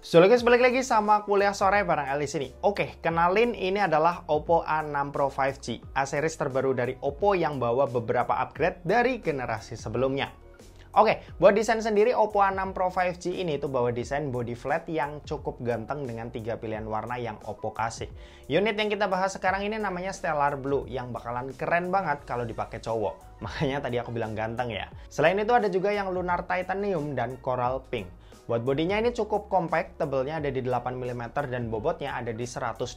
So guys, balik lagi sama kuliah sore bareng Ali sini. Oke, kenalin ini adalah Oppo A6 Pro 5G, A-series terbaru dari Oppo yang bawa beberapa upgrade dari generasi sebelumnya. Oke, buat desain sendiri Oppo A6 Pro 5G ini tuh bawa desain body flat yang cukup ganteng dengan 3 pilihan warna yang Oppo kasih. Unit yang kita bahas sekarang ini namanya Stellar Blue yang bakalan keren banget kalau dipakai cowok. Makanya tadi aku bilang ganteng ya. Selain itu ada juga yang Lunar Titanium dan Coral Pink. Buat bodinya ini cukup compact, tebelnya ada di 8 mm dan bobotnya ada di 185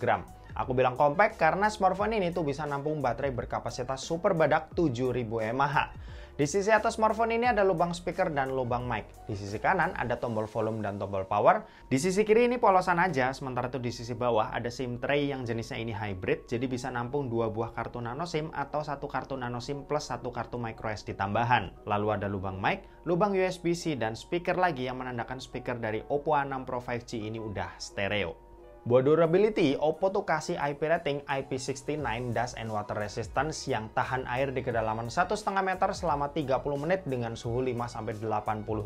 gram. Aku bilang compact karena smartphone ini tuh bisa nampung baterai berkapasitas super badak 7000 mAh. Di sisi atas smartphone ini ada lubang speaker dan lubang mic. Di sisi kanan ada tombol volume dan tombol power. Di sisi kiri ini polosan aja, sementara itu di sisi bawah ada SIM tray yang jenisnya ini hybrid, jadi bisa nampung 2 buah kartu nano SIM atau 1 kartu nano SIM plus 1 kartu micro SD tambahan. Lalu ada lubang mic, lubang USB-C dan speaker lagi yang menandakan speaker dari Oppo A6 Pro 5G ini udah stereo. Buat durability, Oppo tuh kasih IP rating IP69 Dust and Water Resistance yang tahan air di kedalaman 1,5 meter selama 30 menit dengan suhu 5-80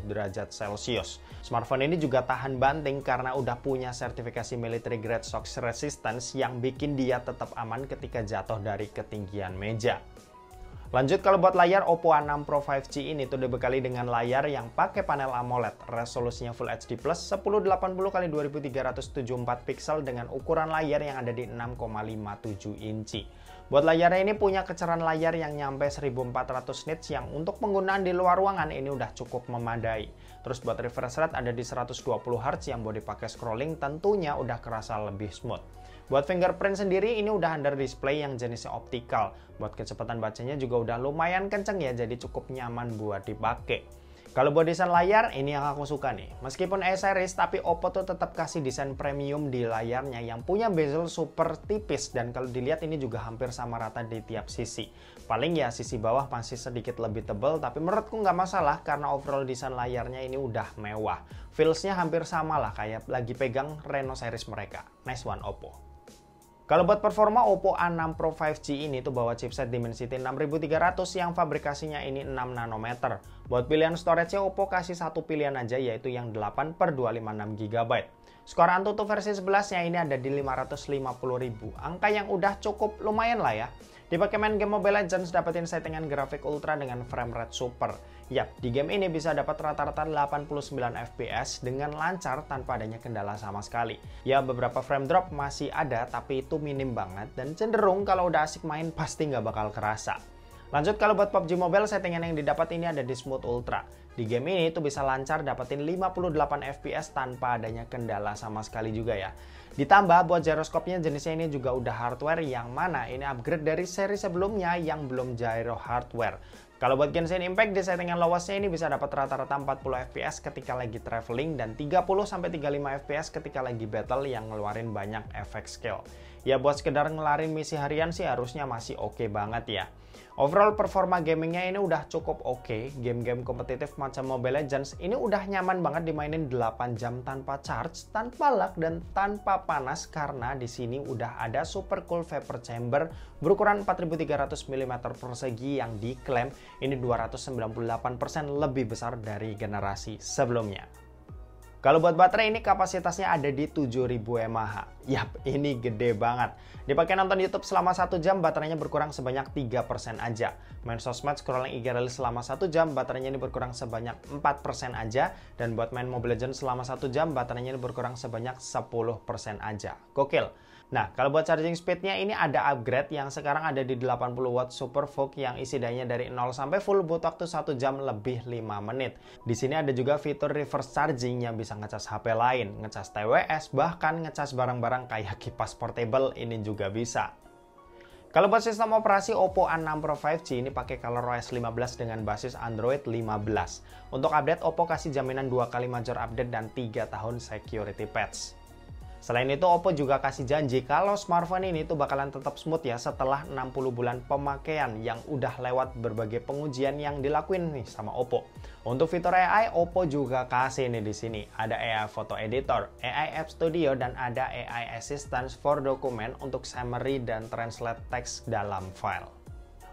derajat Celcius. Smartphone ini juga tahan banting karena udah punya sertifikasi military grade shock resistance yang bikin dia tetap aman ketika jatuh dari ketinggian meja. Lanjut kalau buat layar, Oppo A6 Pro 5G ini tuh dibekali dengan layar yang pakai panel AMOLED, resolusinya Full HD+, 1080x2374 pixel dengan ukuran layar yang ada di 6,57 inci. Buat layarnya ini punya kecerahan layar yang nyampe 1400 nits yang untuk penggunaan di luar ruangan ini udah cukup memadai. Terus buat refresh rate ada di 120 Hz yang buat dipakai scrolling tentunya udah kerasa lebih smooth. Buat fingerprint sendiri ini udah under display yang jenisnya optikal. Buat kecepatan bacanya juga udah lumayan kenceng ya, jadi cukup nyaman buat dipakai. Kalau buat desain layar, ini yang aku suka nih. Meskipun A-series, tapi Oppo tuh tetap kasih desain premium di layarnya yang punya bezel super tipis. Dan kalau dilihat ini juga hampir sama rata di tiap sisi. Paling ya sisi bawah masih sedikit lebih tebal, tapi menurutku nggak masalah karena overall desain layarnya ini udah mewah. Feels-nya hampir sama lah kayak lagi pegang Reno series mereka. Nice one Oppo. Kalau buat performa, Oppo A6 Pro 5G ini tuh bawa chipset Dimensity 6300 yang fabrikasinya ini 6 nanometer. Buat pilihan storage-nya Oppo kasih satu pilihan aja yaitu yang 8/256 GB. Skor Antutu versi 11-nya ini ada di 550.000. Angka yang udah cukup lumayan lah ya. Dipakai main game Mobile Legends dapetin settingan grafik ultra dengan frame rate super. Yap, di game ini bisa dapat rata-rata 89 fps dengan lancar tanpa adanya kendala sama sekali. Ya, beberapa frame drop masih ada tapi itu minim banget dan cenderung kalau udah asik main pasti nggak bakal kerasa. Lanjut kalau buat PUBG Mobile, settingan yang didapat ini ada di Smooth Ultra. Di game ini tuh bisa lancar dapetin 58 fps tanpa adanya kendala sama sekali juga ya. Ditambah buat gyroscope-nya jenisnya ini juga udah hardware yang mana ini upgrade dari seri sebelumnya yang belum gyro hardware. Kalau buat Genshin Impact di settingan lowestnya ini bisa dapat rata-rata 40 fps ketika lagi traveling dan 30-35 fps ketika lagi battle yang ngeluarin banyak efek skill. Ya buat sekedar ngelarin misi harian sih harusnya masih oke banget ya. Overall performa gamingnya ini udah cukup oke. Game-game kompetitif macam Mobile Legends ini udah nyaman banget dimainin 8 jam tanpa charge, tanpa lag dan tanpa panas karena di sini udah ada super cool vapor chamber berukuran 4300 mm persegi yang diklaim ini 298% lebih besar dari generasi sebelumnya. Kalau buat baterai ini kapasitasnya ada di 7000 mAh. Yap, ini gede banget. Dipakai nonton YouTube selama 1 jam, baterainya berkurang sebanyak 3% aja. Main sosmed scrolling IG Reels selama 1 jam, baterainya ini berkurang sebanyak 4% aja. Dan buat main Mobile Legends selama 1 jam, baterainya ini berkurang sebanyak 10% aja. Gokil. Nah, kalau buat charging speed-nya ini ada upgrade yang sekarang ada di 80 watt Super VOOC yang isi dayanya dari 0 sampai full butuh waktu 1 jam lebih 5 menit. Di sini ada juga fitur reverse charging yang bisa ngecas HP lain, ngecas TWS, bahkan ngecas barang-barang kayak kipas portable ini juga bisa. Kalau buat sistem operasi, Oppo A6 Pro 5G ini pakai ColorOS 15 dengan basis Android 15. Untuk update, Oppo kasih jaminan 2 kali major update dan 3 tahun security patch. Selain itu, Oppo juga kasih janji kalau smartphone ini tuh bakalan tetap smooth ya setelah 60 bulan pemakaian yang udah lewat berbagai pengujian yang dilakuin nih sama Oppo. Untuk fitur AI, Oppo juga kasih nih di sini. Ada AI Photo Editor, AI App Studio, dan ada AI Assistant for Document untuk summary dan translate teks dalam file.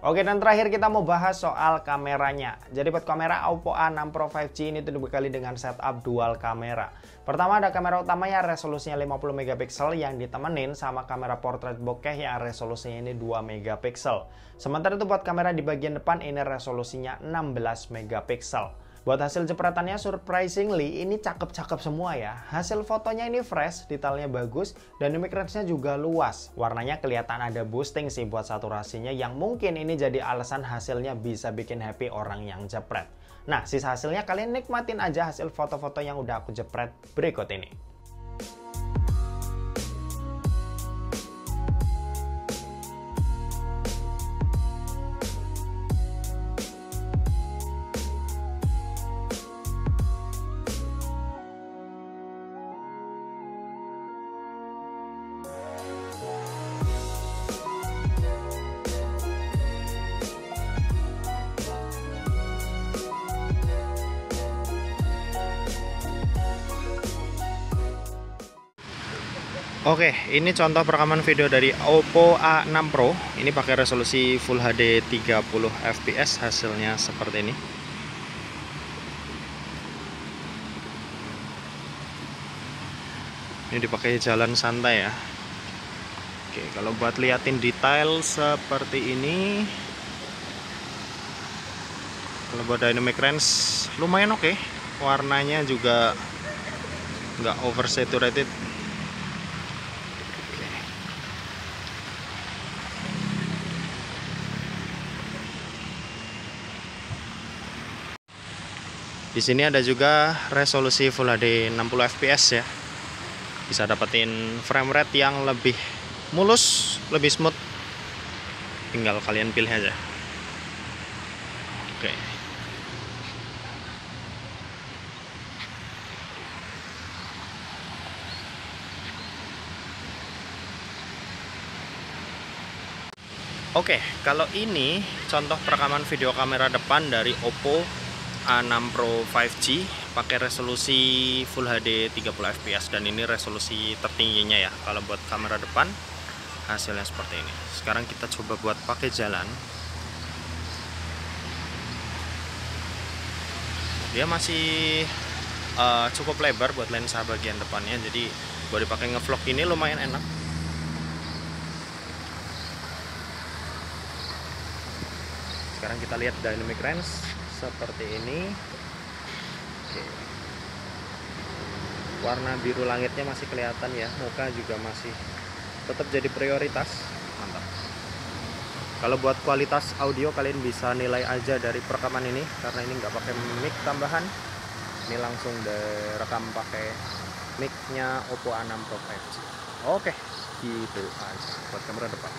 Oke, dan terakhir kita mau bahas soal kameranya. Jadi buat kamera Oppo A6 Pro 5G ini tuh dibekali dengan setup dual kamera. Pertama ada kamera utamanya resolusinya 50 megapiksel yang ditemenin sama kamera portrait bokeh yang resolusinya ini 2 megapiksel. Sementara itu buat kamera di bagian depan ini resolusinya 16 megapiksel. Buat hasil jepretannya surprisingly ini cakep-cakep semua ya. Hasil fotonya ini fresh, detailnya bagus, dan dynamic range-nya juga luas. Warnanya kelihatan ada boosting sih buat saturasinya yang mungkin ini jadi alasan hasilnya bisa bikin happy orang yang jepret. Nah, sisa hasilnya kalian nikmatin aja hasil foto-foto yang udah aku jepret berikut ini. Oke, ini contoh perekaman video dari Oppo A6 Pro. Ini pakai resolusi Full HD 30 fps, hasilnya seperti ini. Ini dipakai jalan santai ya. Oke, kalau buat liatin detail seperti ini, kalau buat dynamic range lumayan oke. Warnanya juga nggak oversaturated. Di sini ada juga resolusi Full HD 60 fps ya. Bisa dapetin frame rate yang lebih mulus, lebih smooth. Tinggal kalian pilih aja. Oke. Oke, kalau ini contoh perekaman video kamera depan dari Oppo A6 Pro 5G pakai resolusi Full HD 30 fps dan ini resolusi tertingginya ya. Kalau buat kamera depan hasilnya seperti ini. Sekarang kita coba buat pakai jalan. Dia masih cukup lebar buat lensa bagian depannya, jadi buat dipakai ngevlog ini lumayan enak. Sekarang kita lihat dynamic range seperti ini. Oke. Warna biru langitnya masih kelihatan ya, muka juga masih tetap jadi prioritas. Mantap. Kalau buat kualitas audio kalian bisa nilai aja dari perekaman ini karena ini nggak pakai mic tambahan. Ini langsung direkam pakai mic-nya Oppo A6 Pro 5G. Oke, gitu aja buat kamera depan.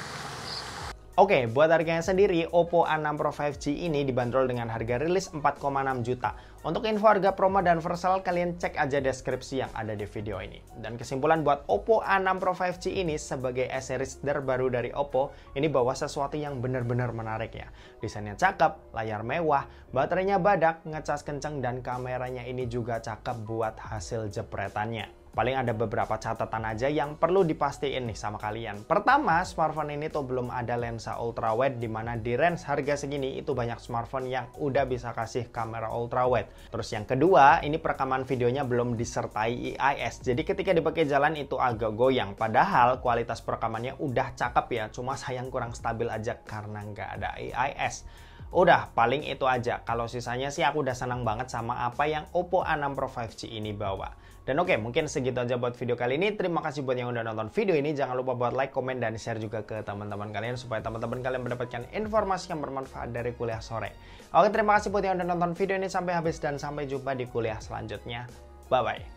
Oke, buat harganya sendiri, Oppo A6 Pro 5G ini dibanderol dengan harga rilis 4,6 juta. Untuk info harga promo dan versal, kalian cek aja deskripsi yang ada di video ini. Dan kesimpulan buat Oppo A6 Pro 5G ini sebagai S-series terbaru dari Oppo, ini bawa sesuatu yang benar-benar menarik ya. Desainnya cakep, layar mewah, baterainya badak, ngecas kenceng, dan kameranya ini juga cakep buat hasil jepretannya. Paling ada beberapa catatan aja yang perlu dipastiin nih sama kalian. Pertama, smartphone ini tuh belum ada lensa ultrawide, dimana di range harga segini itu banyak smartphone yang udah bisa kasih kamera ultrawide. Terus yang kedua, ini perekaman videonya belum disertai EIS. Jadi ketika dipakai jalan itu agak goyang. Padahal kualitas perekamannya udah cakep ya, cuma sayang kurang stabil aja karena nggak ada EIS. Udah, paling itu aja. Kalau sisanya sih aku udah senang banget sama apa yang Oppo A6 Pro 5G ini bawa. Dan oke, mungkin segitu aja buat video kali ini. Terima kasih buat yang udah nonton video ini. Jangan lupa buat like, komen, dan share juga ke teman-teman kalian supaya teman-teman kalian mendapatkan informasi yang bermanfaat dari kuliah sore. Oke, terima kasih buat yang udah nonton video ini sampai habis dan sampai jumpa di kuliah selanjutnya. Bye-bye.